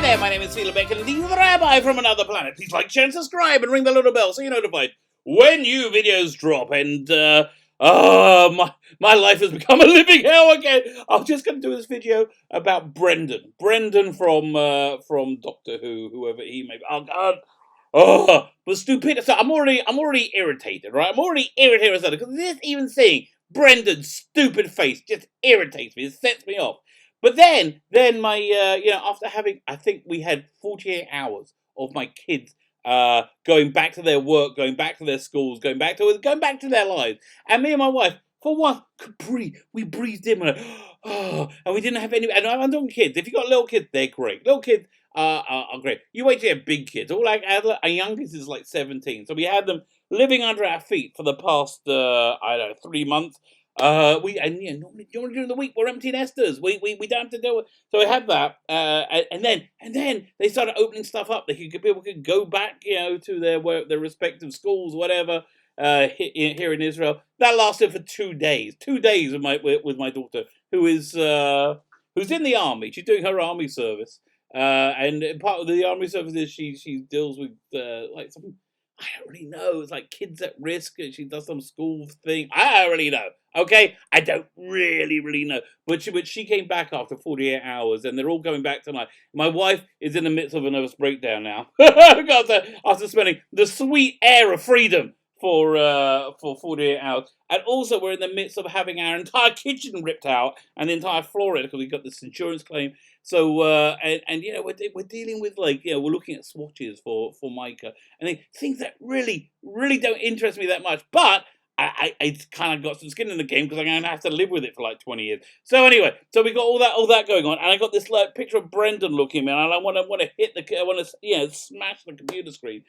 there, my name is Felix and the Rabbi from another planet. Please like, share, and subscribe, and ring the little bell so you're notified when new videos drop. And my life has become a living hell again. I'm just going to do this video about Brendan from Doctor Who, whoever he may be. Oh God. Oh, but stupid. So I'm already irritated, right? I'm already irritated because this even seeing Brendan's stupid face just irritates me. It sets me off. But then my, after having, I think we had 48 hours of my kids going back to their work, going back to their schools, going back to their lives, and me and my wife, for once, could breathe. We breathed in, and we didn't have any. And I'm talking kids. If you got little kids, they're great. Little kids are great. You wait till you have big kids. All like our youngest is like 17, so we had them living under our feet for the past 3 months. Normally during the week we're empty nesters. We don't have to deal with. So we had that, and then they started opening stuff up. People could go back, to their respective schools, whatever. Here in Israel, that lasted for 2 days. 2 days with my daughter, who's in the army. She's doing her army service, and part of the army service is she deals with like some. I don't really know. It's like kids at risk, and she does some school thing. I don't really know. Okay, I don't really know. But she came back after 48 hours, and they're all going back tonight. My wife is in the midst of a nervous breakdown now after spending the sweet air of freedom for 48 hours, and also we're in the midst of having our entire kitchen ripped out and the entire floor because we got this insurance claim. So we're dealing with we're looking at swatches for Micah and things that really don't interest me that much, but I kind of got some skin in the game because I'm going to have to live with it for like 20 years. So anyway, so we got all that going on, and I got this picture of Brendan looking at me, and I want to hit smash the computer screen.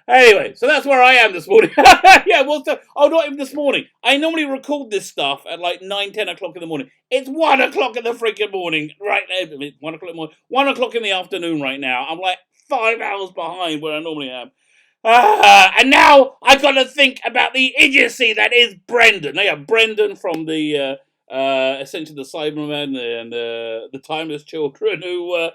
Anyway, so that's where I am this morning. Not even this morning. I normally record this stuff at like 9-10 o'clock in the morning. It's 1 o'clock in the freaking morning right now. 1 o'clock in the morning. 1 o'clock in the afternoon right now. I'm like 5 hours behind where I normally am. And now I got to think about the idiocy that is Brendan. Yeah, Brendan from the essentially the Cybermen and the Timeless Children. Who,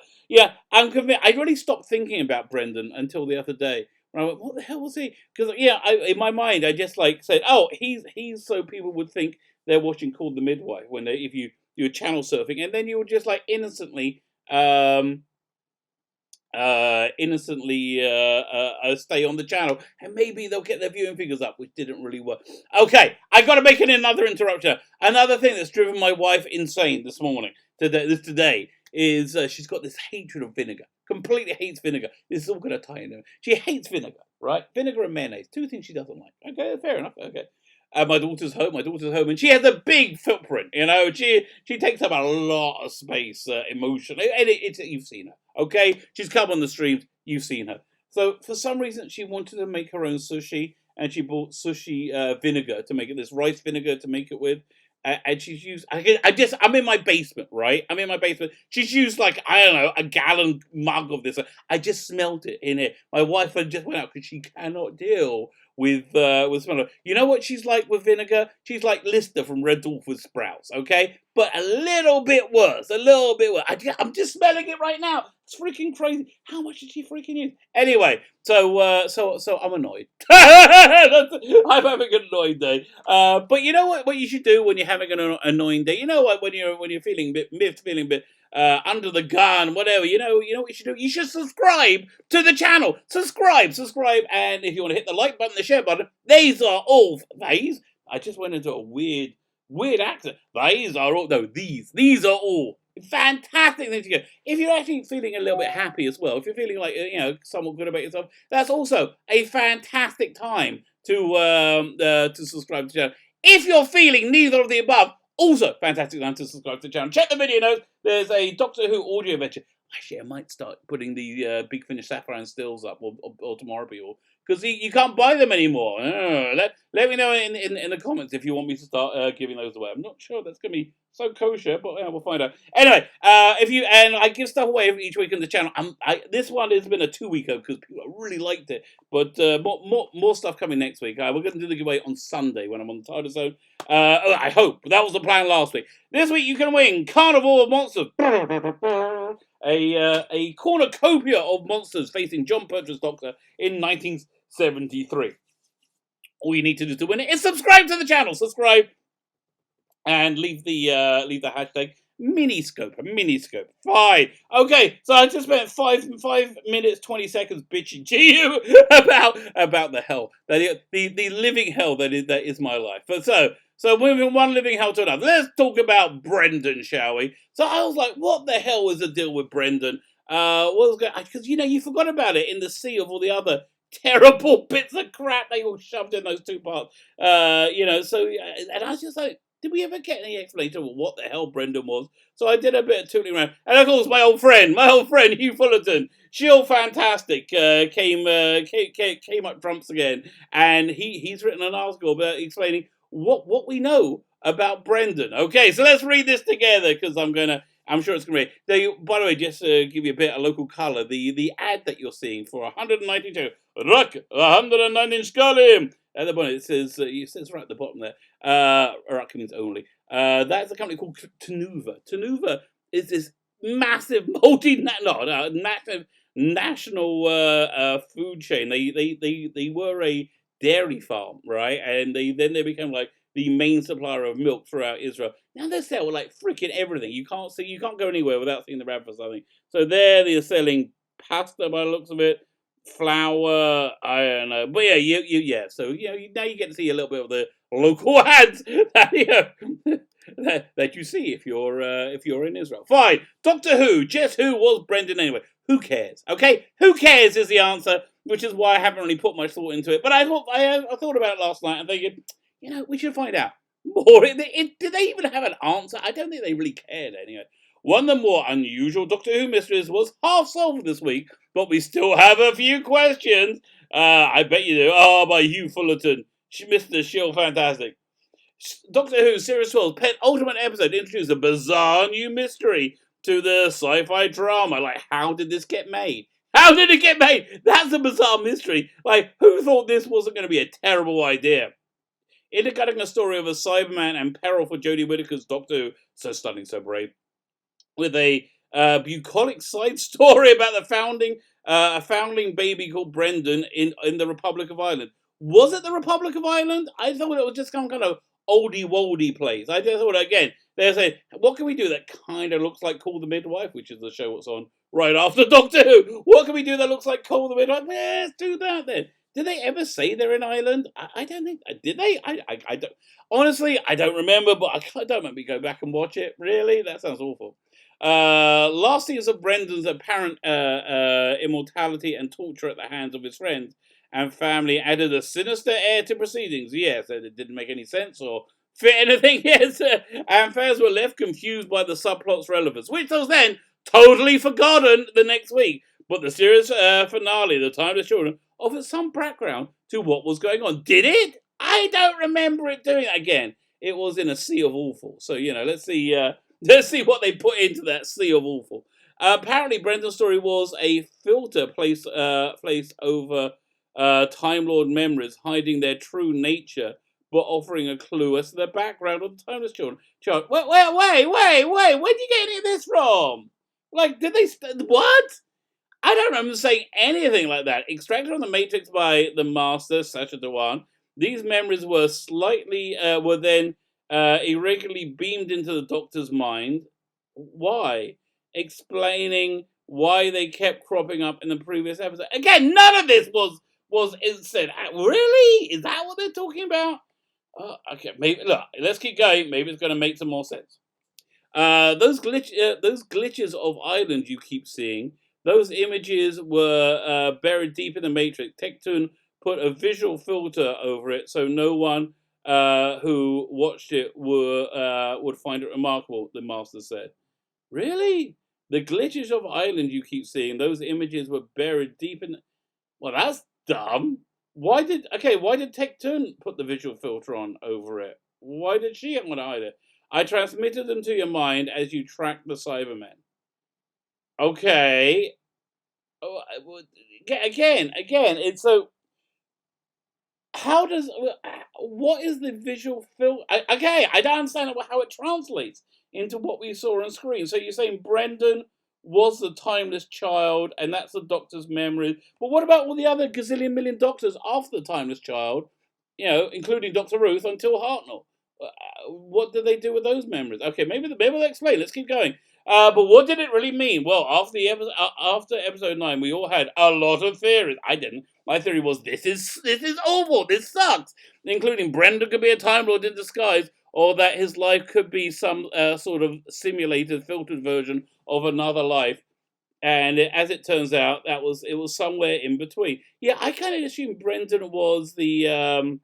I'm convinced. I really stopped thinking about Brendan until the other day. I went, what the hell was he? Because in my mind, I just said, oh, he's so people would think they're watching Called the Midwife if you're channel surfing, and then you would just innocently stay on the channel, and maybe they'll get their viewing figures up, which didn't really work. Okay, I got to make another interruption. Another thing that's driven my wife insane this morning, today, is she's got this hatred of vinegar. Completely hates vinegar. This is all going to tie in. She hates vinegar, right? Vinegar and mayonnaise. Two things she doesn't like. Okay, fair enough. Okay. My daughter's home, and she has a big footprint. She takes up a lot of space emotionally. And you've seen her, okay? She's come on the streams. You've seen her. So for some reason, she wanted to make her own sushi, and she bought sushi vinegar to make it. This rice vinegar to make it with. And she's used. I'm in my basement, right? I'm in my basement. She's used a gallon mug of this. I just smelled it in it. My wife just went out because she cannot deal with smell. You know what she's like with vinegar? She's like Lister from Red Dwarf with sprouts, okay? But a little bit worse. I'm just smelling it right now. It's freaking crazy. How much did she freaking use? Anyway, so I'm annoyed. I'm having an annoyed day. But you know what you should do when you're having an annoying day? You know what? When you're feeling a bit miffed, feeling a bit under the gun, whatever, you know what you should do? You should subscribe to the channel. Subscribe, and if you want to hit the like button, the share button, these are all these. I just went into a weird accent. These are all fantastic things to go. If you're actually feeling a little bit happy as well, if you're feeling like somewhat good about yourself, that's also a fantastic time to subscribe to the channel. If you're feeling neither of the above, also fantastic time to subscribe to the channel. Check the video notes. There's a Doctor Who audio adventure. Actually, I might start putting the Big Finish Sapphire stills up or tomorrow, people, because you can't buy them anymore. Let me know in the comments if you want me to start giving those away. I'm not sure that's going to be so kosher, but we'll find out. Anyway, if you and I give stuff away each week on the channel. This one has been a 2-weeker because people really liked it, but more stuff coming next week. We're going to do the giveaway on Sunday when I'm on the Tidal Zone. I hope that was the plan last week. This week you can win Carnival of Monsters, a cornucopia of monsters facing Jon Pertwee's Doctor in 1973. All you need to do to win it is subscribe to the channel. Subscribe. And leave the hashtag miniscope. Fine. Okay, so I just spent 5 minutes 20 seconds bitching to you about the hell, the living hell that is my life. But so moving one living hell to another. Let's talk about Brendan, shall we? So I was like, what the hell was the deal with Brendan? What was going? Because you forgot about it in the sea of all the other terrible bits of crap they all shoved in those 2 parts. So and I was just like, did we ever get any explanation of what the hell Brendan was? So I did a bit of tootling around. And of course, my old friend Hugh Fullerton, Shield Fantastic, came up trumps again. And he's written an article about explaining what we know about Brendan. Okay, so let's read this together because I'm sure it's going to be. By the way, just to give you a bit of local colour, the ad that you're seeing for 192, 119 Scully. At the bottom, it says right at the bottom there, Iraq means only. That's a company called Tanuva. Tanuva is this massive national food chain. They were a dairy farm, right? And they became like the main supplier of milk throughout Israel. Now they sell like freaking everything. You can't go anywhere without seeing the ad for something. So they're selling pasta by the looks of it. Flour, I don't know, but yeah. So now you get to see a little bit of the local ads that you see if you're in Israel. Fine. Doctor Who, just who was Brendan anyway? Who cares? Okay, who cares is the answer, which is why I haven't really put much thought into it. But I thought about it last night and thinking, we should find out more. Did they even have an answer? I don't think they really cared anyway. One of the more unusual Doctor Who mysteries was half solved this week, but we still have a few questions. I bet you do. By Hugh Fullerton, Mr. Shield Fantastic. Doctor Who Series 12 penultimate episode introduced a bizarre new mystery to the sci-fi drama. Like, how did this get made? How did it get made? That's a bizarre mystery. Like, who thought this wasn't going to be a terrible idea? Indicating a story of a Cyberman and peril for Jodie Whittaker's Doctor Who, so stunning, so brave, with a bucolic side story about a foundling baby called Brendan in the Republic of Ireland. Was it the Republic of Ireland? I thought it was just some kind of oldie-woldy place. I just thought, again, they're saying, what can we do that kind of looks like Call the Midwife, which is the show that's on right after Doctor Who? What can we do that looks like Call the Midwife? Let's do that then. Did they ever say they're in Ireland? I don't think. Did they? I don't. Honestly, I don't remember, but I don't make me go back and watch it. Really? That sounds awful. Last scenes of Brendan's apparent immortality and torture at the hands of his friends and family added a sinister air to proceedings. Yes, it didn't make any sense or fit anything. Yes, and fans were left confused by the subplot's relevance, which was then totally forgotten the next week. But the series finale, The Timeless Children, offered some background to what was going on. Did it? I don't remember it doing it again. It was in a sea of awful. So, let's see what they put into that sea of awful. Apparently, Brendan's story was a filter placed over Time Lord memories, hiding their true nature, but offering a clue as to the background of the Timeless Children. Wait, where did you get any of this from? Like, did they... what? I don't remember saying anything like that. Extracted from the Matrix by the Master, Sacha Dhawan, these memories were then irregularly beamed into the Doctor's mind. Why? Explaining why they kept cropping up in the previous episode. Again, none of this was said. Really? Is that what they're talking about? Okay, maybe. Look, let's keep going. Maybe it's going to make some more sense. Those glitches of islands you keep seeing. Those images were buried deep in the Matrix. Tectoon put a visual filter over it so no one who watched it would find it remarkable, the Master said. Really? The glitches of island you keep seeing, those images were buried deep in... Well, that's dumb. Why did Tectoon put the visual filter on over it? Why did she want to hide it? I transmitted them to your mind as you tracked the Cybermen. Okay. Oh, again, it's so. How does what is the visual film? Okay, I don't understand how it translates into what we saw on screen. So you're saying Brendan was the timeless child, and that's the Doctor's memory. But what about all the other gazillion million Doctors after the timeless child? You know, including Doctor Ruth until Hartnell. What did they do with those memories? Okay, maybe they'll explain. Let's keep going. But what did it really mean? Well, after episode 9, we all had a lot of theories. I didn't. My theory was this is awful. This sucks. Including Brendan could be a Time Lord in disguise, or that his life could be some sort of simulated, filtered version of another life. And as it turns out, it was somewhere in between. Yeah, I kind of assumed Brendan was the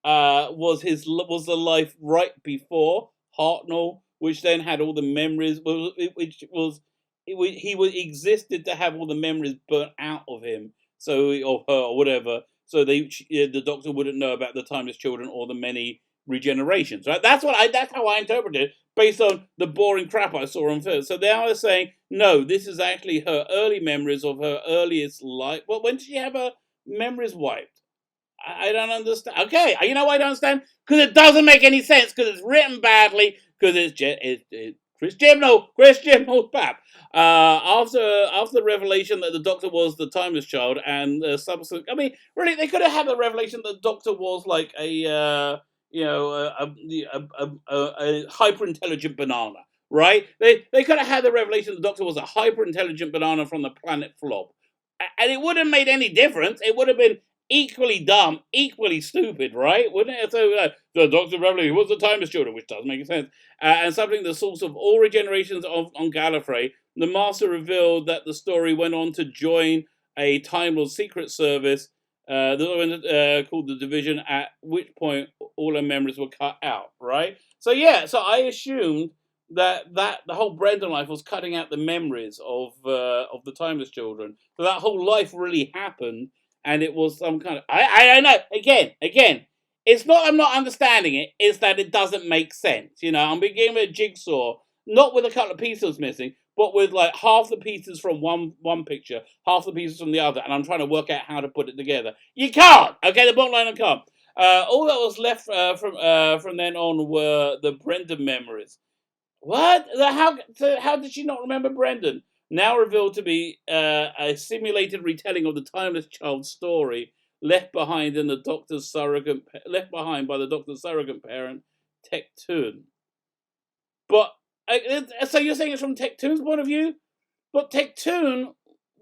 was the life right before Hartnell, which then had all the memories, which was he existed to have all the memories burnt out of him, so or her or whatever. So the Doctor wouldn't know about the timeless children or the many regenerations. Right? That's how I interpreted it based on the boring crap I saw on first. So they are saying no, this is actually her early memories of her earliest life. Well, when did she have her memories wiped? I don't understand. Okay, you know why I don't understand? Because it doesn't make any sense. Because it's written badly. Because it's Chris Chibnall's pap. After the revelation that the Doctor was the timeless child and subsequent, I mean, really, they could have had the revelation that the Doctor was like a hyper intelligent banana, right? They could have had the revelation the Doctor was a hyper intelligent banana from the planet Flob, and it wouldn't have made any difference. It would have been equally dumb, equally stupid, right? Wouldn't it? So the Doctor Revelation was the timeless children, which does make sense, and something the source of all regenerations on Gallifrey. The Master revealed that the story went on to join a Time Lord secret service called the Division, at which point all her memories were cut out, right? So yeah, so I assumed that the whole Brendan life was cutting out the memories of the timeless children. So that whole life really happened, and it was some kind of I know. Again, it's not I'm not understanding it. It's that it doesn't make sense. You know, I'm beginning with a jigsaw, not with a couple of pieces missing, but with like half the pieces from one picture, half the pieces from the other, and I'm trying to work out how to put it together. You can't. Okay, the bottom line, I can't. All that was left from then on were the Brendan memories. What? How did she not remember Brendan? Now revealed to be a simulated retelling of the timeless child's story left behind by the Doctor's surrogate parent, Tectoon. But so you're saying it's from Tectoon's point of view? But Tectoon,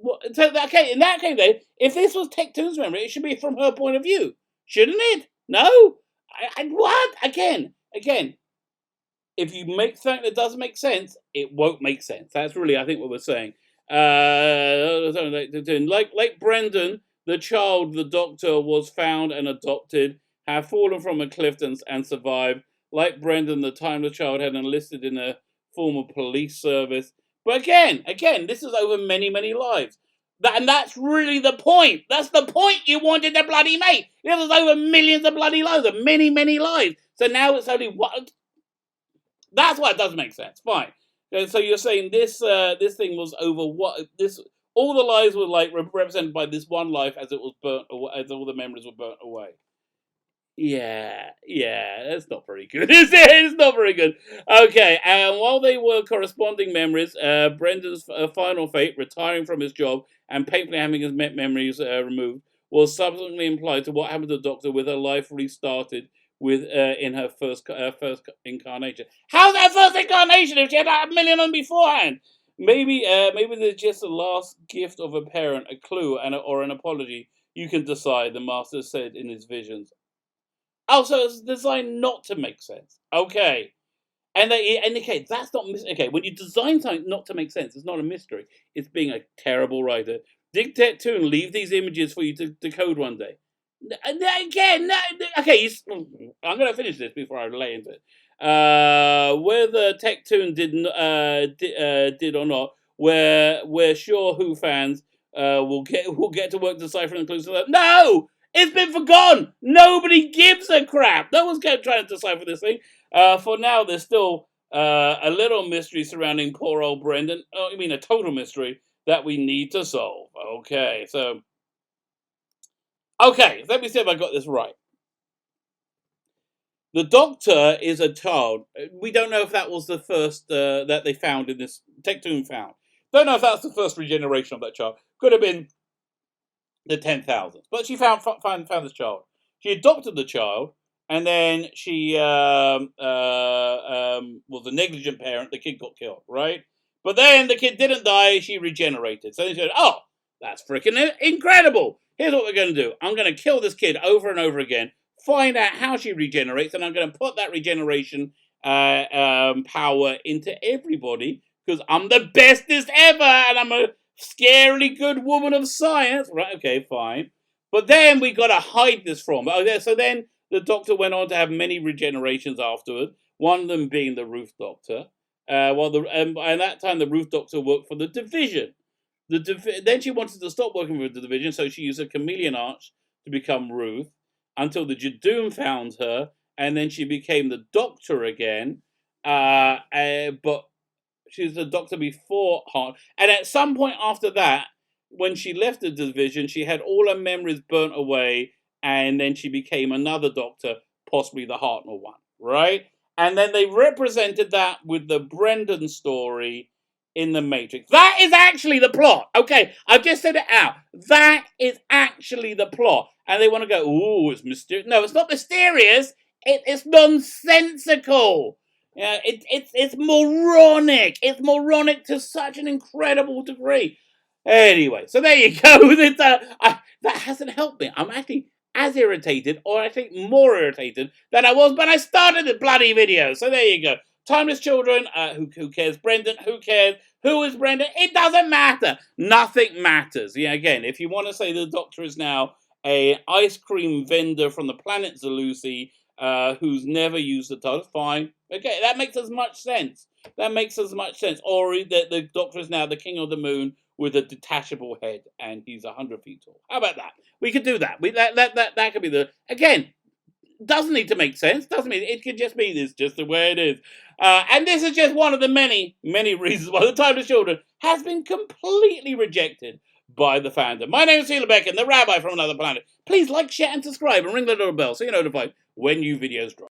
okay, in that case, then, if this was Tectoon's memory, it should be from her point of view, shouldn't it? No, what? Again, if you make something that doesn't make sense, it won't make sense. That's really, I think, what we're saying. Like Brendan, the child, the Doctor was found and adopted, have fallen from a cliff and survived. Like Brendan, the timeless child had enlisted in a form of police service. But again, this is over many, many lives. And that's really the point. That's the point you wanted to bloody make. It was over millions of bloody lives, of many, many lives. So now it's only one. That's why it doesn't make sense. Fine. So you're saying this thing was over what this all the lives were like represented by this one life as it was burnt away, as all the memories were burnt away. Yeah, that's not very good, is it? It's not very good. Okay, and while they were corresponding memories, Brendan's final fate, retiring from his job and painfully having his memories removed, was subsequently implied to what happened to the Doctor with her life restarted with in her first incarnation. How's that first incarnation if she had a million of them beforehand? Maybe there's just a last gift of a parent, a clue, or an apology. You can decide, the Master said in his visions. Oh, so it's designed not to make sense. Okay. And they indicate that's not okay. When you design something not to make sense, it's not a mystery. It's being a terrible writer. Dig Tectoon, leave these images for you to decode one day. Again, no, okay. I'm going to finish this before I lay into it. Whether Tectoon did or not, we're sure Who fans will get to work deciphering the clues. No, it's been forgotten. Nobody gives a crap. No one's trying to decipher this thing. For now, there's still a little mystery surrounding poor old Brendan. Oh, I mean, a total mystery that we need to solve. Okay, so... Okay, let me see if I got this right. The Doctor is a child. We don't know if that was the first that they found in this... Tectoon found. Don't know if that's the first regeneration of that child. Could have been the 10,000th. But she found this child. She adopted the child, and then she was a negligent parent. The kid got killed, right? But then the kid didn't die. She regenerated. So they said, oh, that's freaking incredible. Here's what we're going to do. I'm going to kill this kid over and over again, find out how she regenerates, and I'm going to put that regeneration power into everybody, because I'm the bestest ever, and I'm a scarily good woman of science. Right, okay, fine. But then we got to hide this from. So then the Doctor went on to have many regenerations afterward, one of them being the Roof Doctor. And that time the Roof Doctor worked for the Division. Then she wanted to stop working with the Division, so she used a chameleon arch to become Ruth, until the Jadoon found her, and then she became the Doctor again. But she was the Doctor before Heart. And at some point after that, when she left the Division, she had all her memories burnt away, and then she became another Doctor, possibly the Hartnell one, right? And then they represented that with the Brendan story in The Matrix. That is actually the plot. Okay, I've just said it out. That is actually the plot. And they want to go, ooh, it's mysterious. No, it's not mysterious. It's nonsensical. Yeah, it's moronic. It's moronic to such an incredible degree. Anyway, so there you go. That hasn't helped me. I'm actually as irritated, or I think more irritated, than I was when I started the bloody video. So there you go. Timeless children, who cares? Brendan, who cares? Who is Brendan? It doesn't matter. Nothing matters. Yeah, again, if you want to say the Doctor is now a ice cream vendor from the planet Zalusi, who's never used the TARDIS, fine. Okay, that makes as much sense. That makes as much sense. Or that the Doctor is now the King of the Moon with a detachable head, and he's 100 feet tall. How about that? We could do that. That could be the... Again, doesn't need to make sense. Doesn't mean it could just be this, just the way it is. And this is just one of the many, many reasons why the Timeless Children has been completely rejected by the fandom. My name is Sheila Beck, and the Rabbi from Another Planet. Please like, share, and subscribe, and ring the little bell so you're notified when new videos drop.